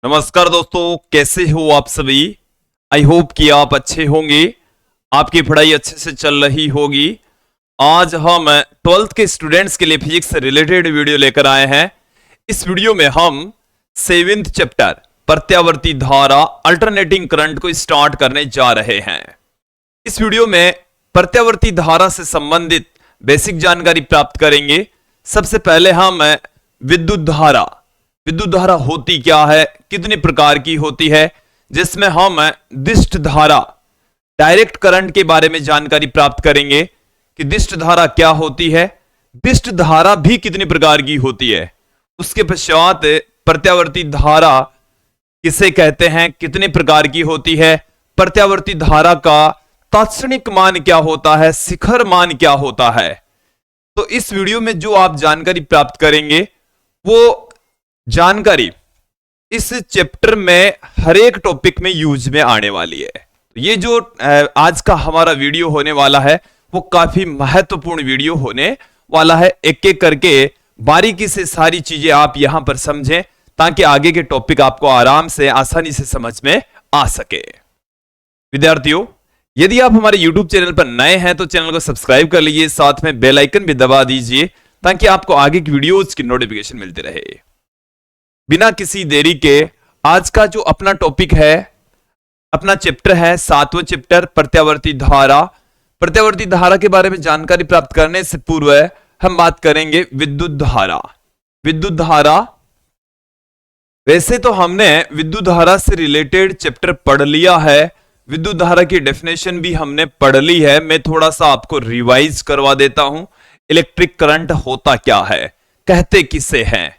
नमस्कार दोस्तों, कैसे हो आप सभी। आई होप कि आप अच्छे होंगे, आपकी पढ़ाई अच्छे से चल रही होगी। आज हम 12th के स्टूडेंट्स के लिए फिजिक्स से रिलेटेड वीडियो लेकर आए हैं। इस वीडियो में हम 7th चैप्टर प्रत्यावर्ती धारा अल्टरनेटिंग करंट को स्टार्ट करने जा रहे हैं। इस वीडियो में प्रत्यावर्ती धारा से संबंधित बेसिक जानकारी प्राप्त करेंगे। सबसे पहले हम विद्युत धारा होती क्या है, कितने प्रकार की होती है, जिसमें हम दिष्ट धारा डायरेक्ट करंट के बारे में जानकारी प्राप्त करेंगे कि दिष्ट धारा क्या होती है, दिष्ट धारा भी कितने प्रकार की होती है। उसके पश्चात प्रत्यावर्ती धारा किसे कहते हैं, कितने प्रकार की होती है, प्रत्यावर्ती धारा का तात्क्षणिक मान क्या होता है, शिखर मान क्या होता है। तो इस वीडियो में जो आप जानकारी प्राप्त करेंगे वो जानकारी इस चैप्टर में हर एक टॉपिक में यूज में आने वाली है। ये जो आज का हमारा वीडियो होने वाला है वो काफी महत्वपूर्ण वीडियो होने वाला है। एक एक करके बारीकी से सारी चीजें आप यहां पर समझें ताकि आगे के टॉपिक आपको आराम से आसानी से समझ में आ सके। विद्यार्थियों, यदि आप हमारे YouTube चैनल पर नए हैं तो चैनल को सब्सक्राइब कर लीजिए, साथ में बेल आइकन भी दबा दीजिए ताकि आपको आगे की वीडियोज की नोटिफिकेशन मिलती रहे। बिना किसी देरी के आज का जो अपना टॉपिक है, अपना चैप्टर है 7वां चैप्टर प्रत्यावर्ती धारा। प्रत्यावर्ती धारा के बारे में जानकारी प्राप्त करने से पूर्व हम बात करेंगे विद्युत धारा। विद्युत धारा, वैसे तो हमने विद्युत धारा से रिलेटेड चैप्टर पढ़ लिया है, विद्युत धारा की डेफिनेशन भी हमने पढ़ ली है। मैं थोड़ा सा आपको रिवाइज करवा देता हूं। इलेक्ट्रिक करंट होता क्या है, कहते किसे हैं।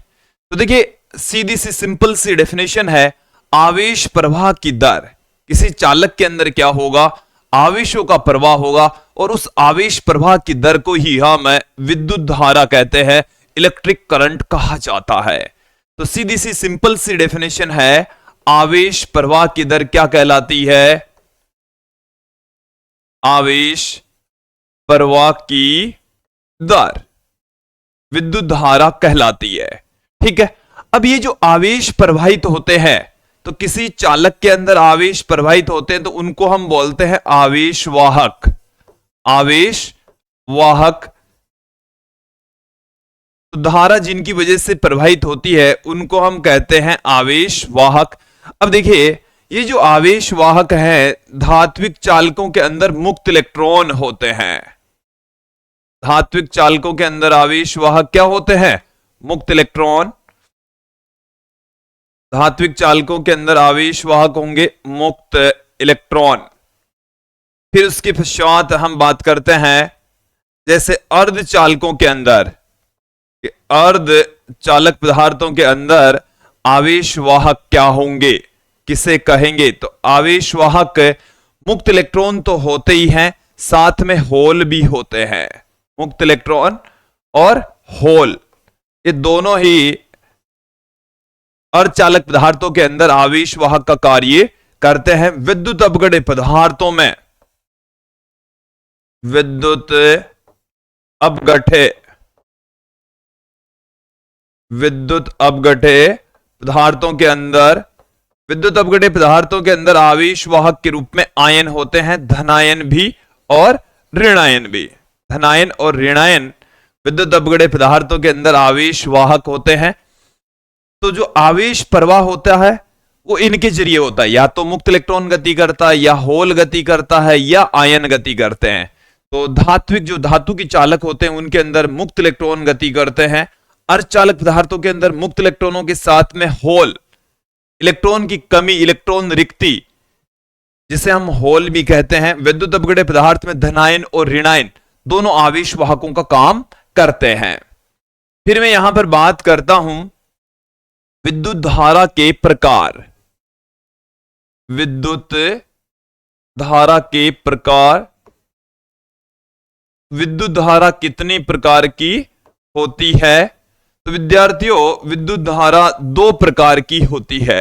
तो देखिए, सीधी सी सिंपल सी डेफिनेशन है, आवेश प्रवाह की दर। किसी चालक के अंदर क्या होगा, आवेशों का प्रवाह होगा और उस आवेश प्रवाह की दर को ही हम विद्युत धारा कहते हैं, इलेक्ट्रिक करंट कहा जाता है। तो सीधी सी सिंपल सी डेफिनेशन है, आवेश प्रवाह की दर क्या कहलाती है, आवेश प्रवाह की दर विद्युत धारा कहलाती है। ठीक है। अब ये जो आवेश प्रवाहित होते हैं, तो किसी चालक के अंदर आवेश प्रवाहित होते हैं तो उनको हम बोलते हैं आवेशवाहक। आवेशवाहक, तो धारा जिनकी वजह से प्रवाहित होती है उनको हम कहते हैं आवेशवाहक। अब देखिए, ये जो आवेशवाहक हैं, धात्विक चालकों के अंदर मुक्त इलेक्ट्रॉन होते हैं। धात्विक चालकों के अंदर आवेशवाहक क्या होते हैं, मुक्त इलेक्ट्रॉन। धात्विक चालकों के अंदर आवेशवाहक होंगे मुक्त इलेक्ट्रॉन। फिर उसके पश्चात हम बात करते हैं जैसे अर्ध चालकों के अंदर, अर्ध चालक पदार्थों के अंदर आवेशवाहक क्या होंगे, किसे कहेंगे। तो आवेशवाहक मुक्त इलेक्ट्रॉन तो होते ही हैं, साथ में होल भी होते हैं। मुक्त इलेक्ट्रॉन और होल, ये दोनों ही अर्धचालक पदार्थों के अंदर आवेशवाहक का कार्य करते हैं। विद्युत अपघटे पदार्थों में, विद्युत अपघटे पदार्थों के अंदर, विद्युत अपघटे पदार्थों के अंदर आवेशवाहक के रूप में आयन होते हैं, धनायन भी और ऋणायन भी। धनायन और ऋणायन विद्युत अपघटे पदार्थों के अंदर आवेशवाहक होते हैं। तो जो आवेश प्रवाह होता है वो इनके जरिए होता है, या तो मुक्त इलेक्ट्रॉन गति करता है, या होल गति करता है, या आयन गति करते हैं। तो धात्विक जो धातु की चालक होते हैं उनके अंदर मुक्त इलेक्ट्रॉन गति करते हैं। अर्धचालक पदार्थों के अंदर मुक्त इलेक्ट्रॉनों के साथ में होल, इलेक्ट्रॉन की कमी, इलेक्ट्रॉन रिक्ति, जिसे हम होल भी कहते हैं। विद्युत अपघटे पदार्थ में धनायन और ऋणायन दोनों आवेशवाहकों का काम करते हैं। फिर मैं यहां पर बात करता हूं विद्युत धारा के प्रकार। विद्युत धारा के प्रकार, विद्युत धारा कितनी प्रकार की होती है। तो विद्यार्थियों, विद्युत धारा दो प्रकार की होती है।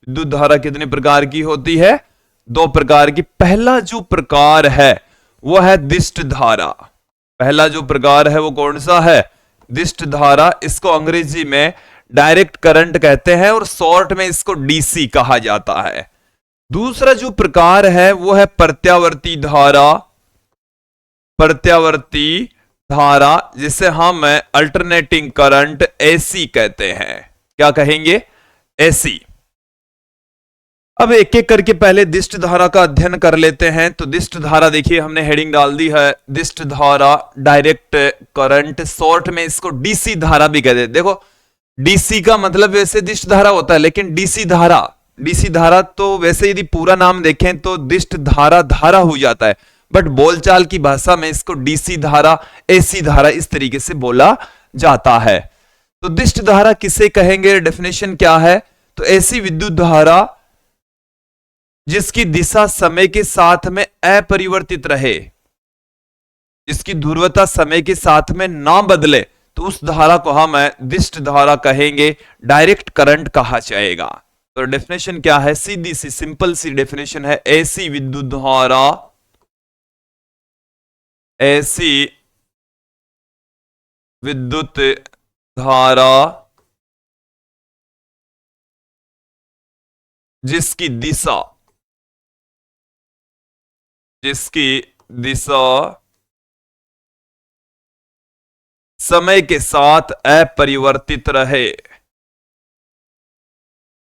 विद्युत धारा कितने प्रकार की होती है, दो प्रकार की। पहला जो प्रकार है वो है दिष्ट धारा। पहला जो प्रकार है वो कौन सा है, दिष्ट धारा। इसको अंग्रेजी में डायरेक्ट करंट कहते हैं और शॉर्ट में इसको डीसी कहा जाता है। दूसरा जो प्रकार है वो है प्रत्यावर्ती धारा। प्रत्यावर्ती धारा जिसे हम अल्टरनेटिंग करंट एसी कहते हैं। क्या कहेंगे? एसी। अब एक एक करके पहले दिष्ट धारा का अध्ययन कर लेते हैं। तो दिष्ट धारा देखिए हमने हेडिंग डाल दी है, दिष्ट धारा डायरेक्ट करंट, शॉर्ट में इसको डीसी धारा भी कहते हैं। देखो डीसी का मतलब वैसे दिष्ट धारा होता है, लेकिन डीसी धारा तो वैसे यदि पूरा नाम देखें तो दिष्ट धारा धारा हो जाता है, बट बोलचाल की भाषा में इसको डीसी धारा, एसी धारा इस तरीके से बोला जाता है। तो दिष्ट धारा किसे कहेंगे? डेफिनेशन क्या है? तो ऐसी विद्युत धारा जिसकी दिशा समय के साथ में अपरिवर्तित रहे, जिसकी ध्रुवता समय के साथ में ना बदले, तो उस धारा को हम दिष्ट धारा कहेंगे, डायरेक्ट करंट कहा जाएगा। तो डेफिनेशन क्या है? सीधी सी सिंपल सी डेफिनेशन है, ऐसी विद्युत धारा, ऐसी विद्युत धारा जिसकी दिशा समय के साथ अपरिवर्तित रहे,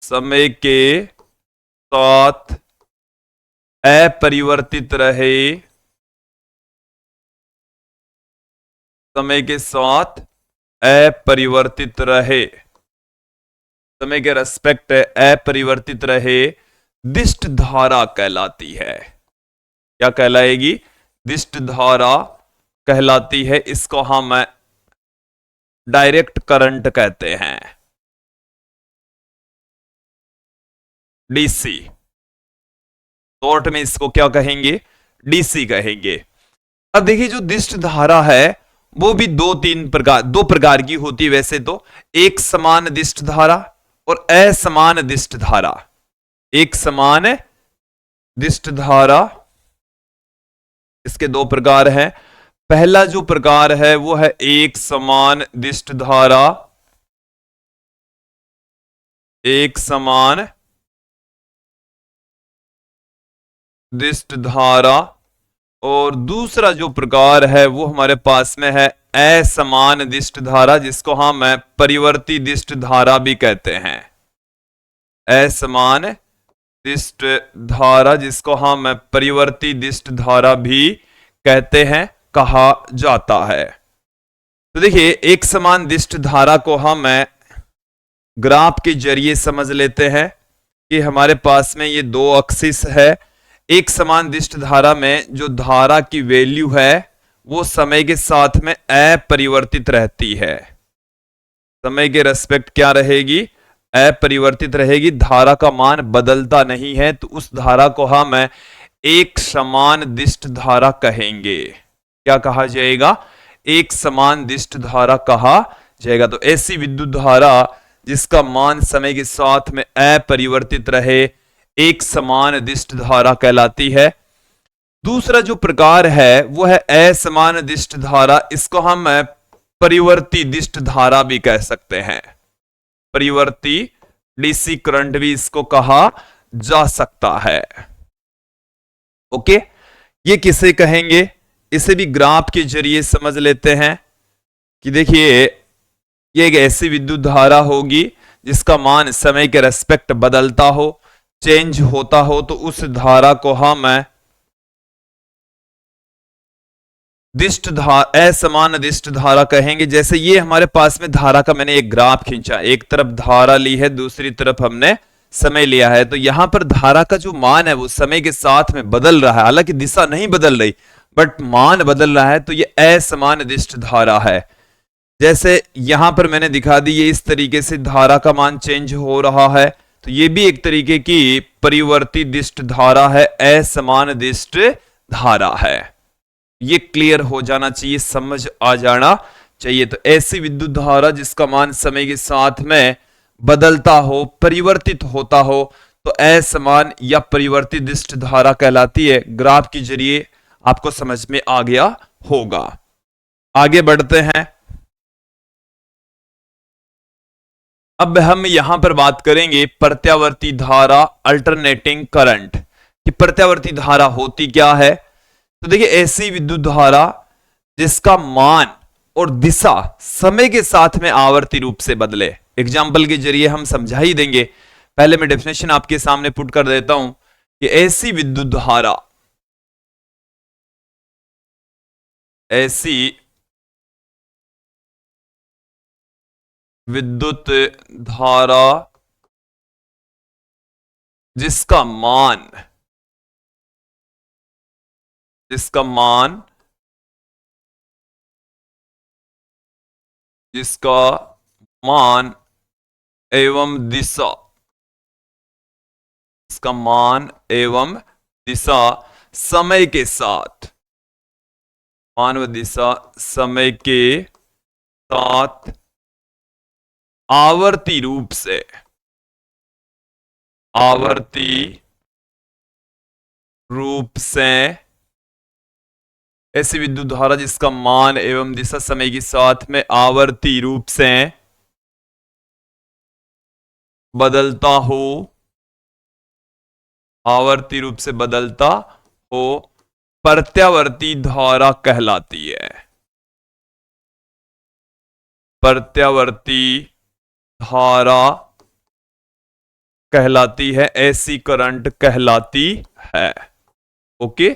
समय के साथ अपरिवर्तित रहे, समय के साथ अपरिवर्तित रहे, समय के रेस्पेक्ट अपरिवर्तित रहे, दिष्ट धारा कहलाती है। क्या कहलाएगी? दिष्ट धारा कहलाती है। इसको हम डायरेक्ट करंट कहते हैं, डीसी। शॉर्ट में इसको क्या कहेंगे? डीसी कहेंगे। अब देखिए जो दिष्ट धारा है वो भी दो प्रकार की होती है वैसे तो, एक समान दिष्ट धारा और असमान दिष्ट धारा। एक समान दिष्ट धारा, इसके दो प्रकार हैं। पहला जो प्रकार है वो है एक समान दिष्ट धारा, एक समान दिष्ट धारा। और दूसरा जो प्रकार है वो हमारे पास में है असमान दिष्ट धारा, जिसको हम परिवर्ती दिष्ट धारा भी कहते हैं। असमान दिष्ट धारा जिसको हम परिवर्ती दिष्ट धारा भी कहते हैं, कहा जाता है। तो देखिए एक समान दिष्ट धारा को हम ग्राफ के जरिए समझ लेते हैं कि हमारे पास में ये दो एक्सिस है। एक समान दिष्ट धारा में जो धारा की वैल्यू है वो समय के साथ में अपरिवर्तित रहती है। समय के रेस्पेक्ट क्या रहेगी? अपरिवर्तित रहेगी। धारा का मान बदलता नहीं है, तो उस धारा को हम एक समान दिष्ट धारा कहेंगे। क्या कहा जाएगा? एक समान दिष्ट धारा कहा जाएगा। तो ऐसी विद्युत धारा जिसका मान समय के साथ में अपरिवर्तित रहे, एक समान दिष्ट धारा कहलाती है। दूसरा जो प्रकार है वो है असमान दिष्ट धारा। इसको हम परिवर्ती दिष्ट धारा भी कह सकते हैं, परिवर्ती डीसी करंट भी इसको कहा जा सकता है। ओके, ये किसे कहेंगे? इसे भी ग्राफ के जरिए समझ लेते हैं कि देखिए ये एक ऐसी विद्युत धारा होगी जिसका मान समय के रेस्पेक्ट बदलता हो, चेंज होता हो, तो उस धारा को हम दिष्ट धारा, असमान दिष्ट धारा कहेंगे। जैसे ये हमारे पास में धारा का मैंने एक ग्राफ खींचा, एक तरफ धारा ली है, दूसरी तरफ हमने समय लिया है। तो यहां पर धारा का जो मान है वो समय के साथ में बदल रहा है, हालांकि दिशा नहीं बदल रही बट मान बदल रहा है, तो ये असमान दिष्ट धारा है। जैसे यहां पर मैंने दिखा दी, ये इस तरीके से धारा का मान चेंज हो रहा है, तो ये भी एक तरीके की परिवर्ती दिष्ट धारा है, असमान दिष्ट धारा है। ये क्लियर हो जाना चाहिए, समझ आ जाना चाहिए। तो ऐसी विद्युत धारा जिसका मान समय के साथ में बदलता हो, परिवर्तित होता हो, तो असमान या परिवर्तित दिष्ट धारा कहलाती है। ग्राफ के जरिए आपको समझ में आ गया होगा। आगे बढ़ते हैं। अब हम यहां पर बात करेंगे प्रत्यावर्ती धारा, अल्टरनेटिंग करंट, कि प्रत्यावर्ती धारा होती क्या है। तो देखिए, ऐसी विद्युत धारा जिसका मान और दिशा समय के साथ में आवर्ती रूप से बदले। एग्जाम्पल के जरिए हम समझा ही देंगे। पहले मैं डेफिनेशन आपके सामने पुट कर देता हूं कि ऐसी विद्युत धारा, ऐसी विद्युत धारा जिसका मान जिसका मान एवं दिशा, इसका मान एवं दिशा समय के साथ, मान व दिशा समय के साथ आवर्ती रूप से ऐसी विद्युत धारा जिसका मान एवं दिशा समय के साथ में आवर्ती रूप से बदलता हो, आवर्ती रूप से बदलता हो, प्रत्यावर्ती धारा कहलाती है। प्रत्यावर्ती धारा कहलाती है, ऐसी करंट कहलाती है। ओके,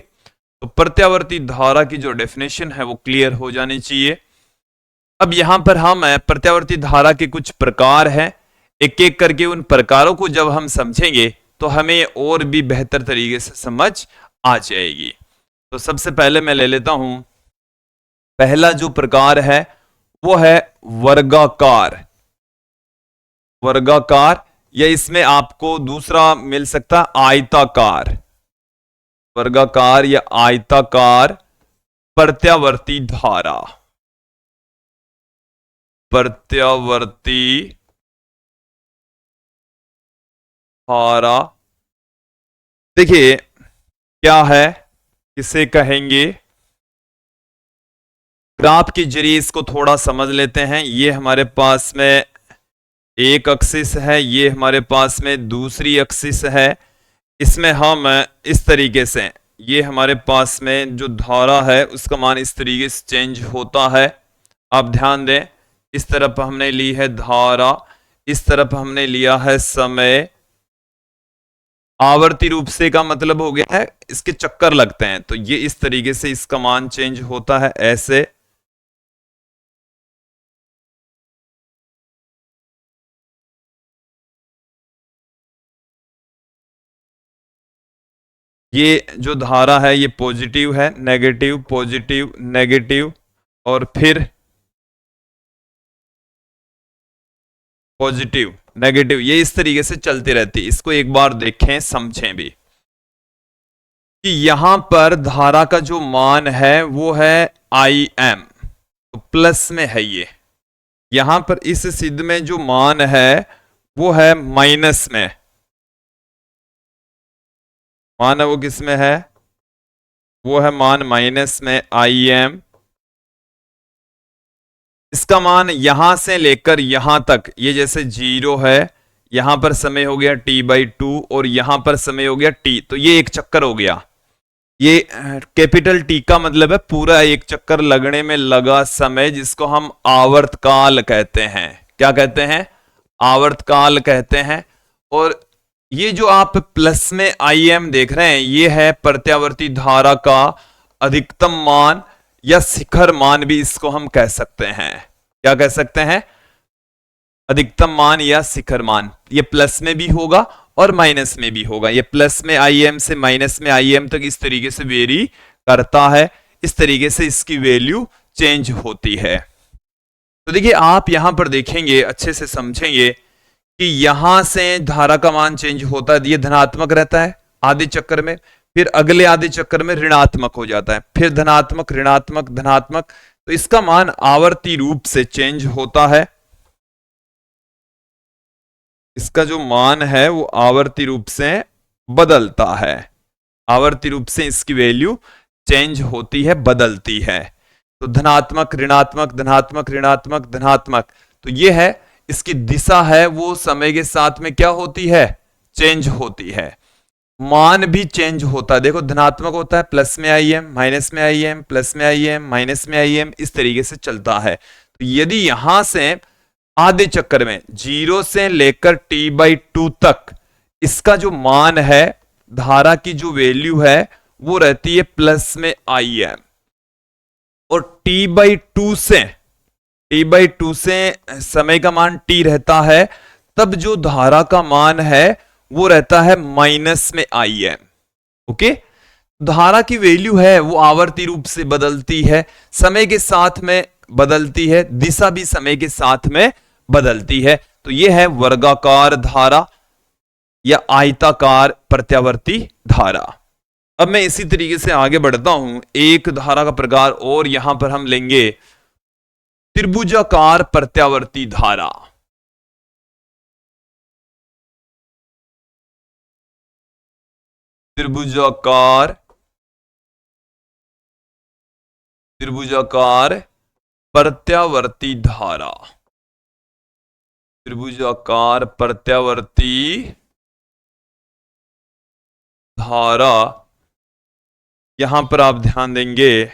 तो प्रत्यावर्ती धारा की जो डेफिनेशन है वो क्लियर हो जानी चाहिए। अब यहां पर हम प्रत्यावर्ती धारा के कुछ प्रकार हैं, एक एक करके उन प्रकारों को जब हम समझेंगे तो हमें और भी बेहतर तरीके से समझ आ जाएगी। तो सबसे पहले मैं ले लेता हूं, पहला जो प्रकार है वो है वर्गाकार। वर्गाकार, या इसमें आपको दूसरा मिल सकता है आयताकार। वर्गाकार या आयताकार प्रत्यावर्ती धारा। प्रत्यावर्ती धारा देखिए क्या है, किसे कहेंगे। ग्राफ के जरिए इसको थोड़ा समझ लेते हैं। ये हमारे पास में एक एक्सिस है, ये हमारे पास में दूसरी एक्सिस है। इसमें हम इस तरीके से, ये हमारे पास में जो धारा है उसका मान इस तरीके से चेंज होता है। आप ध्यान दें, इस तरफ हमने ली है धारा, इस तरफ हमने लिया है समय। आवर्ती रूप से का मतलब हो गया है इसके चक्कर लगते हैं, तो ये इस तरीके से इसका मान चेंज होता है ऐसे। ये जो धारा है ये पॉजिटिव है, नेगेटिव, पॉजिटिव, नेगेटिव और फिर पॉजिटिव, नेगेटिव, ये इस तरीके से चलती रहती है। इसको एक बार देखें, समझें भी कि यहां पर धारा का जो मान है वो है Im, तो प्लस में है ये। यहां पर इस सिद्ध में जो मान है वो है माइनस में। मान है वो किस में है, वो है मान माइनस में, Im। इसका मान यहां से लेकर यहां तक, ये जैसे 0 है, यहां पर समय हो गया T/2 और यहां पर समय हो गया T, तो ये एक चक्कर हो गया। ये कैपिटल T का मतलब है पूरा एक चक्कर लगने में लगा समय, जिसको हम आवर्तकाल कहते हैं। क्या कहते हैं, आवर्तकाल कहते हैं। और ये जो आप प्लस में Im देख रहे हैं, ये है प्रत्यावर्ती धारा का अधिकतम मान या शिखर मान भी इसको हम कह सकते हैं। क्या कह सकते हैं, अधिकतम मान या शिखर मान। ये प्लस में भी होगा और माइनस में भी होगा। ये प्लस में Im से माइनस में Im तक इस तरीके से वेरी करता है, इस तरीके से इसकी वैल्यू चेंज होती है। तो देखिए, आप यहां पर देखेंगे, अच्छे से समझेंगे कि यहां से धारा का मान चेंज होता है। ये धनात्मक रहता है आधे चक्कर में, फिर अगले आधे चक्कर में ऋणात्मक हो जाता है, फिर धनात्मक, ऋणात्मक, धनात्मक। तो इसका मान आवर्ती रूप से चेंज होता है। इसका जो मान है वो आवर्ती रूप से बदलता है। आवर्ती रूप से इसकी वैल्यू चेंज होती है, बदलती है। तो धनात्मक, ऋणात्मक, धनात्मक, ऋणात्मक, धनात्मक, तो ये है इसकी दिशा है वो समय के साथ में क्या होती है, चेंज होती है। मान भी चेंज होता है, देखो धनात्मक होता है प्लस में आई एम, माइनस में आई एम, प्लस में आई एम, माइनस में आई एम, इस तरीके से चलता है। तो यदि यहां से आधे चक्कर में 0 से लेकर t/2 तक इसका जो मान है, धारा की जो वैल्यू है वो रहती है प्लस में आई एम, और t/2 से समय का मान t रहता है, तब जो धारा का मान है वो रहता है माइनस में आई एम। ओके, धारा की वैल्यू है वो आवर्ती रूप से बदलती है, समय के साथ में बदलती है, दिशा भी समय के साथ में बदलती है। तो यह है वर्गाकार धारा या आयताकार प्रत्यावर्ती धारा। अब मैं इसी तरीके से आगे बढ़ता हूं, एक धारा का प्रकार और यहां पर हम लेंगे त्रिभुजाकार प्रत्यावर्ती धारा। त्रिभुजाकार प्रत्यावर्ती धारा, त्रिभुजाकार प्रत्यावर्ती धारा। यहां पर आप ध्यान देंगे,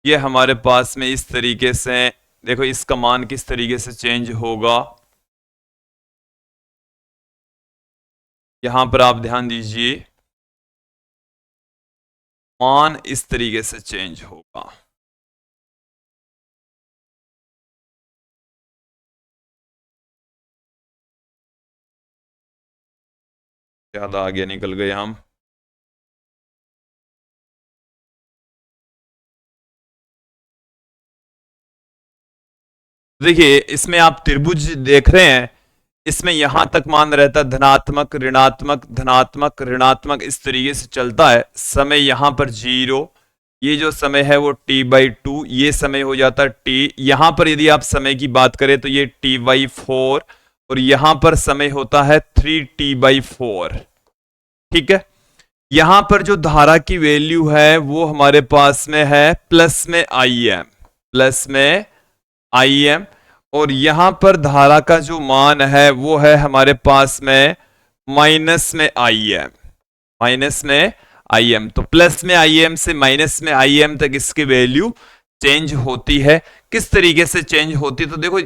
ये हमारे पास में इस तरीके से, देखो इसका मान किस तरीके से चेंज होगा, यहां पर आप ध्यान दीजिए, मान इस तरीके से चेंज होगा। ज्यादा आगे निकल गए हम। देखिए इसमें आप त्रिभुज देख रहे हैं, इसमें यहां तक मान रहता धनात्मक ऋणात्मक धनात्मक ऋणात्मक, इस तरीके से चलता है। समय यहां पर 0, ये जो समय है वो t/2, ये समय हो जाता है t। यहां पर यदि आप समय की बात करें तो ये t/4, और यहां पर समय होता है 3t/4। ठीक है, यहां पर जो धारा की वैल्यू है वो हमारे पास में है प्लस में आई एम, प्लस में आई एम, और यहां पर धारा का जो मान है वो है हमारे पास में माइनस में आई एम, माइनस में आई एम। तो प्लस में आई एम से माइनस में आई एम तक इसकी वैल्यू चेंज होती है। किस तरीके से चेंज होती है, तो देखो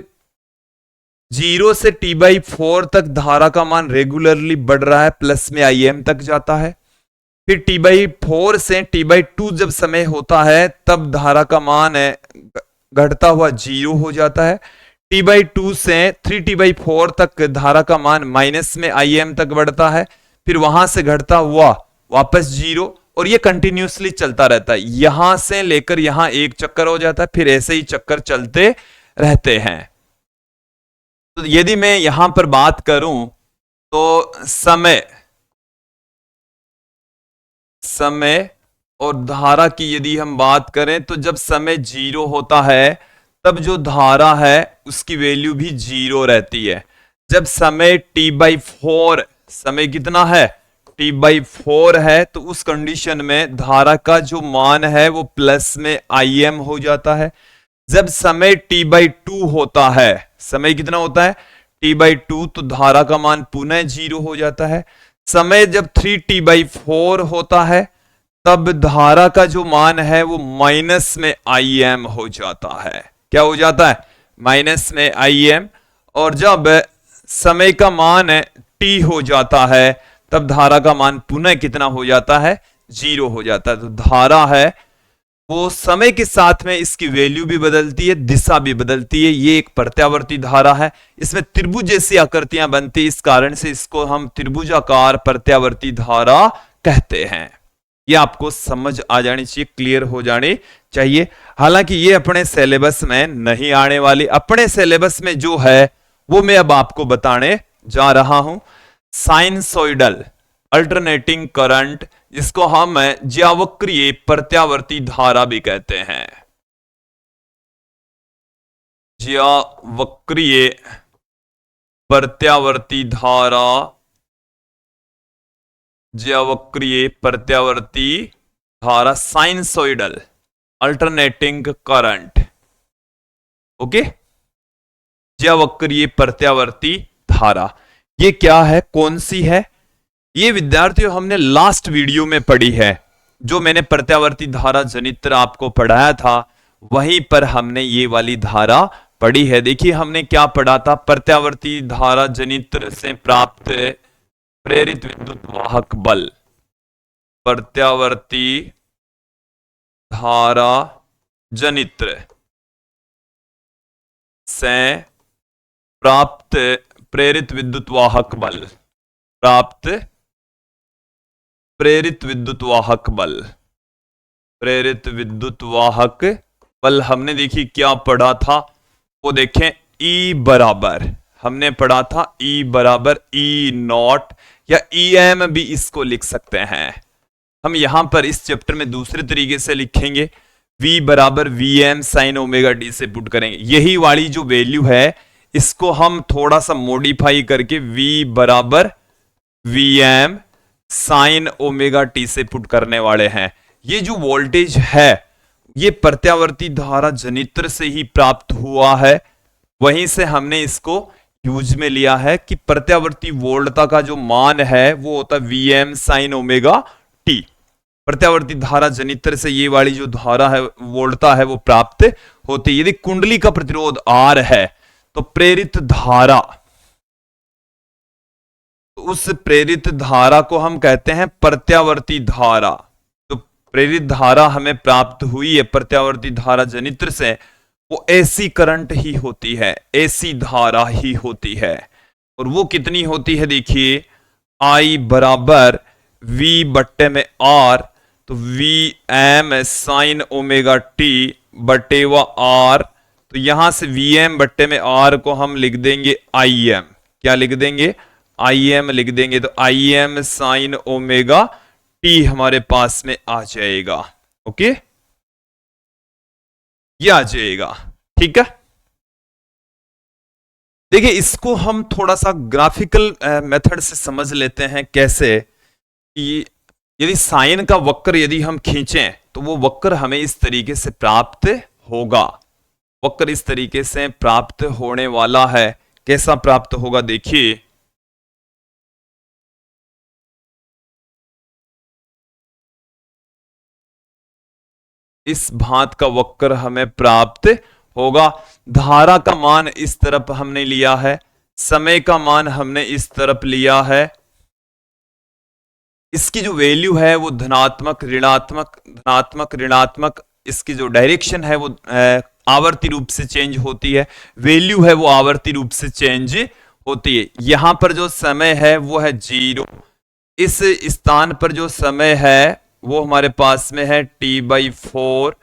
0 से t/4 तक धारा का मान रेगुलरली बढ़ रहा है, प्लस में आई एम तक जाता है। फिर t/4 से t/2 जब समय होता है तब धारा का मान है घटता हुआ 0 हो जाता है। t/2 से 3t/4 तक धारा का मान माइनस में आई एम तक बढ़ता है, फिर वहां से घटता हुआ वापस 0, और ये कंटिन्यूसली चलता रहता है। यहां से लेकर यहां एक चक्कर हो जाता है, फिर ऐसे ही चक्कर चलते रहते हैं। तो यदि मैं यहां पर बात करूं तो समय और धारा की यदि हम बात करें तो जब समय 0 होता है तब जो धारा है उसकी वैल्यू भी 0 रहती है। जब समय t/4, समय कितना है t/4 है, तो उस कंडीशन में धारा का जो मान है वो प्लस में आई एम हो जाता है। जब समय t/2 होता है, समय कितना होता है t/2, तो धारा का मान पुनः 0 हो जाता है। समय जब 3t/4 होता है तब धारा का जो मान है वो माइनस में आई एम हो जाता है। क्या हो जाता है, माइनस में आई एम। और जब समय का मान t हो जाता है तब धारा का मान पुनः कितना हो जाता है, 0 हो जाता है। तो धारा है वो समय के साथ में इसकी वैल्यू भी बदलती है, दिशा भी बदलती है। ये एक प्रत्यावर्ती धारा है, इसमें त्रिभुज जैसी आकृतियां बनती है, इस कारण से इसको हम त्रिभुजाकार प्रत्यावर्ती धारा कहते हैं। ये आपको समझ आ जानी चाहिए, क्लियर हो जानी चाहिए। हालांकि ये अपने सिलेबस में नहीं आने वाली, अपने सिलेबस में जो है वो मैं अब आपको बताने जा रहा हूं। साइनसोइडल अल्टरनेटिंग करंट, जिसको हम ज्यावक्रीय प्रत्यावर्ती धारा भी कहते हैं। ज्यावक्रीय प्रत्यावर्ती धारा, ज्यावक्रीय प्रत्यावर्ती धारा, साइनसोइडल अल्टरनेटिंग करंट। ओके, ज्यावक्र ये प्रत्यावर्ती धारा, ये क्या है, कौन सी है? ये विद्यार्थियों हमने लास्ट वीडियो में पढ़ी है, जो मैंने प्रत्यावर्ती धारा जनित्र आपको पढ़ाया था, वहीं पर हमने ये वाली धारा पढ़ी है। देखिए हमने क्या पढ़ा था, प्रत्यावर्ती धारा जनित्र से प्राप्त प्रेरित विद्युत वाहक बल, प्रत्यावर्ती धारा जनित्र से प्राप्त प्रेरित विद्युत वाहक बल, प्राप्त प्रेरित विद्युत वाहक बल, प्रेरित विद्युत वाहक बल हमने देखी क्या पढ़ा था, वो देखें E बराबर, हमने पढ़ा था E बराबर E नॉट या EM भी इसको लिख सकते हैं। हम यहां पर इस चैप्टर में दूसरे तरीके से लिखेंगे, V बराबर VM साइन ओमेगा टी से पुट करेंगे। यही वाली जो वैल्यू है इसको हम थोड़ा सा मॉडिफाई करके V बराबर VM साइन ओमेगा टी से पुट करने वाले हैं। ये जो वोल्टेज है ये प्रत्यावर्ती धारा जनित्र से ही प्राप्त हुआ है, वहीं से हमने इसको यूज में लिया है कि प्रत्यावर्ती वोल्टता का जो मान है वो होता है VM साइन ओमेगा टी। प्रत्यावर्ती धारा जनित्र से ये वाली जो धारा है वोल्टता है वो प्राप्त होती है। यदि कुंडली का प्रतिरोध R है तो प्रेरित धारा, तो उस प्रेरित धारा को हम कहते हैं प्रत्यावर्ती धारा। तो प्रेरित धारा हमें प्राप्त हुई है प्रत्यावर्ती धारा जनित्र से, वो एसी करंट ही होती है, एसी धारा ही होती है। और वो कितनी होती है, देखिए I बराबर V बट्टे में R, तो VM साइन ओमेगा टी बटे व R, तो यहां से VM बट्टे में R को हम लिख देंगे IM, क्या लिख देंगे, IM लिख देंगे। तो IM साइन ओमेगा टी हमारे पास में आ जाएगा। ओके, ये आ जाएगा, ठीक है। देखिए इसको हम थोड़ा सा ग्राफिकल मेथड से समझ लेते हैं, कैसे कि यदि साइन का वक्र यदि हम खींचें तो वो वक्र हमें इस तरीके से प्राप्त होगा, वक्र इस तरीके से प्राप्त होने वाला है। कैसा प्राप्त होगा, देखिए इस भांत का वक्र हमें प्राप्त होगा। धारा का मान इस तरफ हमने लिया है, समय का मान हमने इस तरफ लिया है। इसकी जो वैल्यू है वो धनात्मक ऋणात्मक धनात्मक ऋणात्मक, इसकी जो डायरेक्शन है वो आवर्ती रूप से चेंज होती है, वैल्यू है वो आवर्ती रूप से चेंज होती है। यहां पर जो समय है वो है 0, इस स्थान पर जो समय है वो हमारे पास में है T/4,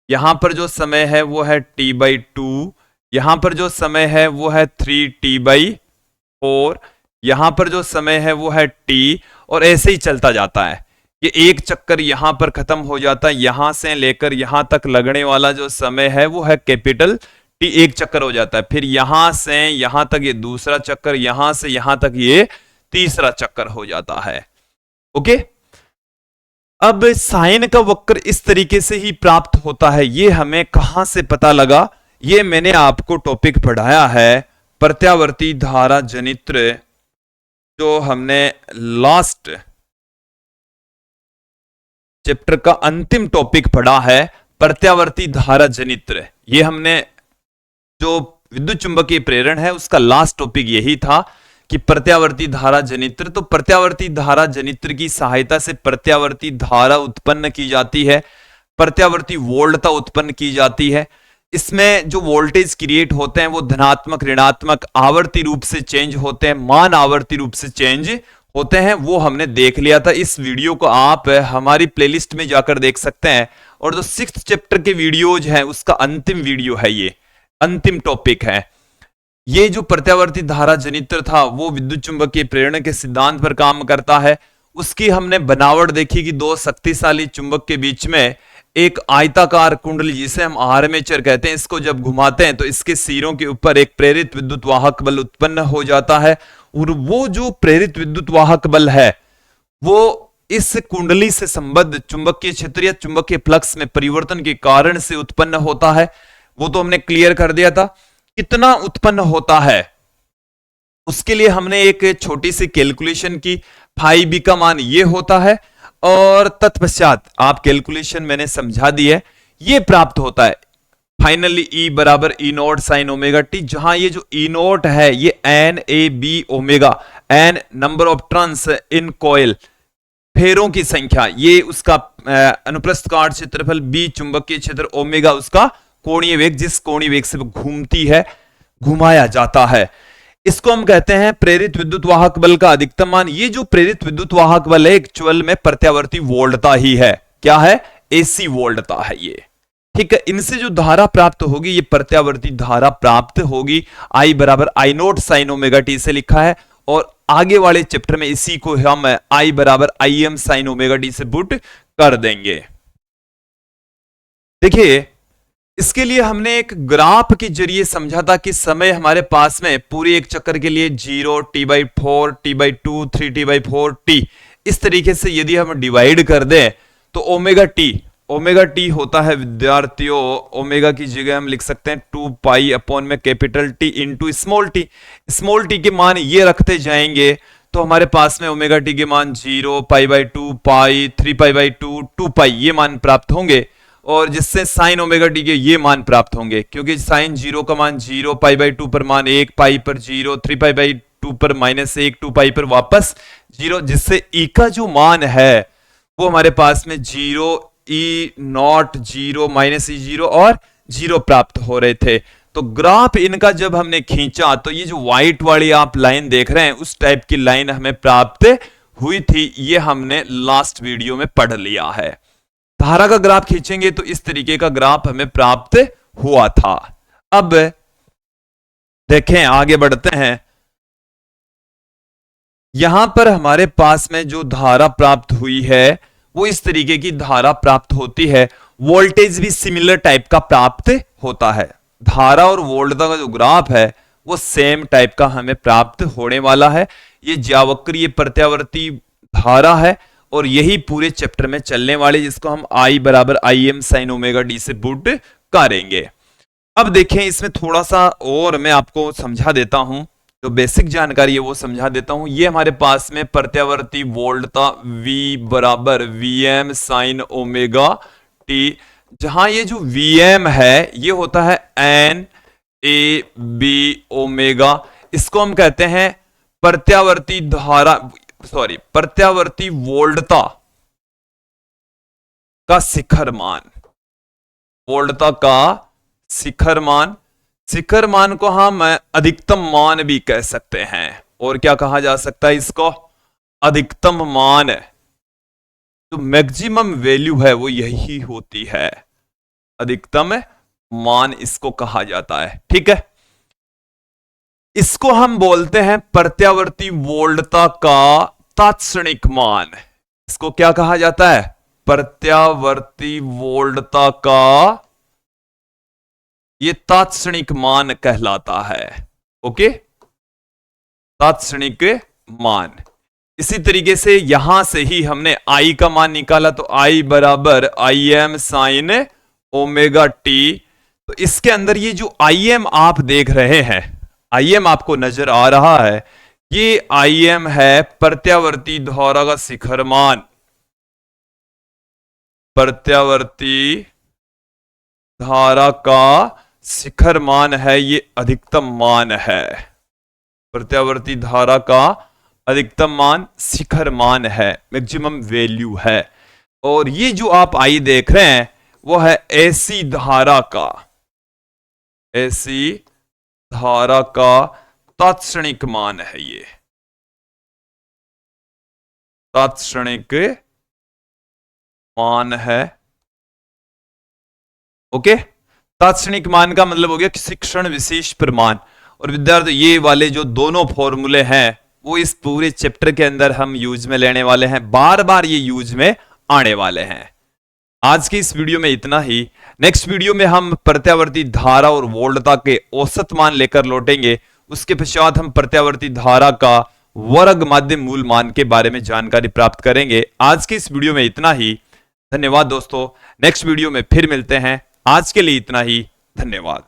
यहां पर जो समय है वो है T/2, यहां पर जो समय है वो है 3T/4, यहां पर जो समय है वो है T, और ऐसे ही चलता जाता है। ये एक चक्कर यहां पर खत्म हो जाता है, यहां से लेकर यहां तक लगने वाला जो समय है वो है कैपिटल T, एक चक्कर हो जाता है। फिर यहां से यहां तक ये दूसरा चक्कर, यहां से यहां तक ये तीसरा चक्कर हो जाता है। ओके, अब साइन का वक्र इस तरीके से ही प्राप्त होता है। ये हमें कहां से पता लगा, ये मैंने आपको टॉपिक पढ़ाया है प्रत्यावर्ती धारा जनित्र, जो हमने लास्ट चैप्टर का अंतिम टॉपिक पढ़ा है प्रत्यावर्ती धारा जनित्र। ये हमने जो विद्युत चुंबकीय प्रेरण है उसका लास्ट टॉपिक यही था कि प्रत्यावर्ती धारा जनित्र। तो प्रत्यावर्ती धारा जनित्र की सहायता से प्रत्यावर्ती धारा उत्पन्न की जाती है, प्रत्यावर्ती वोल्टता उत्पन्न की जाती है। इसमें जो वोल्टेज क्रिएट होते हैं वो धनात्मक ऋणात्मक आवर्ती रूप से चेंज होते हैं, मान आवर्ती रूप से चेंज होते हैं, वो हमने देख लिया था। इस वीडियो को आप हमारी प्लेलिस्ट में जाकर देख सकते हैं, और जो 6th चैप्टर के वीडियोज हैं उसका अंतिम वीडियो है, ये अंतिम टॉपिक है। ये जो प्रत्यावर्ती धारा जनित्र था वो विद्युत चुंबकीय प्रेरण के सिद्धांत पर काम करता है। उसकी हमने बनावट देखी कि दो शक्तिशाली चुंबक के बीच में एक आयताकार कुंडली, जिसे हम आर्मेचर कहते हैं, इसको जब घुमाते हैं तो इसके सिरों के ऊपर एक प्रेरित विद्युत वाहक बल उत्पन्न हो जाता है, और वो जो प्रेरित विद्युत वाहक बल है वो इस कुंडली से संबद्ध चुंबकीय क्षेत्र या चुंबकीय फ्लक्स में परिवर्तन के कारण से उत्पन्न होता है। वो तो हमने क्लियर कर दिया था कितना उत्पन्न होता है, उसके लिए हमने एक छोटी सी कैलकुलेशन की। फाई बी का मान ये होता है और तत्पश्चात आप कैलकुलेशन मैंने समझा दी है, ये प्राप्त होता है फाइनली ई बराबर E naught sine omega T, जहां ये जो ई नॉट है ये N A B omega, N number of turns in coil, फेरों की संख्या, ये उसका अनुप्रस्थ काट क्षेत्रफल, बी चुंबकीय क्षेत्र, ओमेगा उसका कोणीय वेग, जिस कोणीय वेग से घूमती है, घुमाया जाता है, इसको हम कहते हैं प्रेरित विद्युत वाहक बल का अधिकतम मान। ये जो प्रेरित विद्युत वाहक बल है एक्चुअल में प्रत्यावर्ती वोल्टता ही है। क्या है? एसी वोल्टता है ये। ठीक है, इनसे जो धारा प्राप्त होगी ये प्रत्यावर्ती धारा प्राप्त होगी। आई बराबर आई नोट साइन ओमेगा टी से लिखा है, और आगे वाले चैप्टर में इसी को हम आई बराबर I am sign omega T से पुट कर देंगे। देखिए, इसके लिए हमने एक ग्राफ के जरिए समझा था कि समय हमारे पास में पूरे एक चक्कर के लिए 0, t/4, t/2, 3t/4 t, इस तरीके से यदि हम डिवाइड कर दें तो ओमेगा टी होता है विद्यार्थियों, ओमेगा की जगह हम लिख सकते हैं 2 पाई अपॉन में capital T into small T. Small T के मान ये रखते जाएंगे तो हमारे पास में ओमेगा टी के मान 0, π/2, पाई, 3π/2, 2 पाई ये मान प्राप्त होंगे, और जिससे साइन ओमेगा टी के ये मान प्राप्त होंगे, क्योंकि साइन 0 का मान 0, π/2 पर मान 1, पाई पर 0, 3π/2 पर -1, 2 पाई पर वापस 0, जिससे ई का जो मान है वो हमारे पास में 0, ई नॉट 0, -E0 और 0 प्राप्त हो रहे थे। तो ग्राफ इनका जब हमने खींचा तो ये जो व्हाइट वाली आप लाइन देख रहे हैं उस टाइप की लाइन हमें प्राप्त हुई थी, ये हमने लास्ट वीडियो में पढ़ लिया है। धारा का ग्राफ खींचेंगे तो इस तरीके का ग्राफ हमें प्राप्त हुआ था। अब देखें, आगे बढ़ते हैं। यहां पर हमारे पास में जो धारा प्राप्त हुई है वो इस तरीके की धारा प्राप्त होती है। वोल्टेज भी सिमिलर टाइप का प्राप्त होता है। धारा और वोल्टता का जो ग्राफ है वो सेम टाइप का हमें प्राप्त होने वाला है। ये ज्यावक्रीय प्रत्यावर्ती धारा है और यही पूरे चैप्टर में चलने वाले, जिसको हम आई बराबर I am sine omega D से पुट करेंगे। अब देखें, इसमें थोड़ा सा और मैं आपको समझा देता हूं, जो बेसिक जानकारी है वो समझा देता हूं। ये हमारे पास में प्रत्यावर्ती वोल्टता V बराबर Vm साइन ओमेगा टी, जहां ये जो Vm है ये होता है N A B ओमेगा, इसको हम कहते हैं प्रत्यावर्ती धारा, प्रत्यावर्ती वोल्टता का शिखर मान, वोल्टता का शिखर मान। शिखर मान को हम अधिकतम मान भी कह सकते हैं, और क्या कहा जा सकता है इसको? अधिकतम मान। तो मैक्सिमम वैल्यू है वो यही होती है, अधिकतम मान इसको कहा जाता है। ठीक है, इसको हम बोलते हैं प्रत्यावर्ती वोल्टता का तात्क्षणिक मान। इसको क्या कहा जाता है? प्रत्यावर्ती वोल्टता का ये तात्क्षणिक मान कहलाता है। ओके, तात्क्षणिक मान। इसी तरीके से यहां से ही हमने आई का मान निकाला, तो आई बराबर I am sign omega T. तो इसके अंदर ये जो आई एम आप देख रहे हैं, आई एम आपको नजर आ रहा है, ये आई एम है प्रत्यावर्ती धारा का शिखर मान। प्रत्यावर्ती धारा का शिखर मान है, ये अधिकतम मान है। प्रत्यावर्ती धारा का अधिकतम मान शिखर मान है, मैक्सिमम वैल्यू है। और ये जो आप आई देख रहे हैं वो है एसी धारा का, एसी धारा का तात्क्षणिक मान है। ये तात्क्षणिक मान है। ओके, तात्क्षणिक मान का मतलब हो गया किसी क्षण विशेष पर मान। और विद्यार्थी, ये वाले जो दोनों फॉर्मूले हैं वो इस पूरे चैप्टर के अंदर हम यूज में लेने वाले हैं, बार बार ये यूज में आने वाले हैं। आज की इस वीडियो में इतना ही। नेक्स्ट वीडियो में हम प्रत्यावर्ती धारा और वोल्टता के औसत मान लेकर लौटेंगे। उसके पश्चात हम प्रत्यावर्ती धारा का वर्ग माध्यम मूल मान के बारे में जानकारी प्राप्त करेंगे। आज की इस वीडियो में इतना ही। धन्यवाद दोस्तों, नेक्स्ट वीडियो में फिर मिलते हैं। आज के लिए इतना ही, धन्यवाद।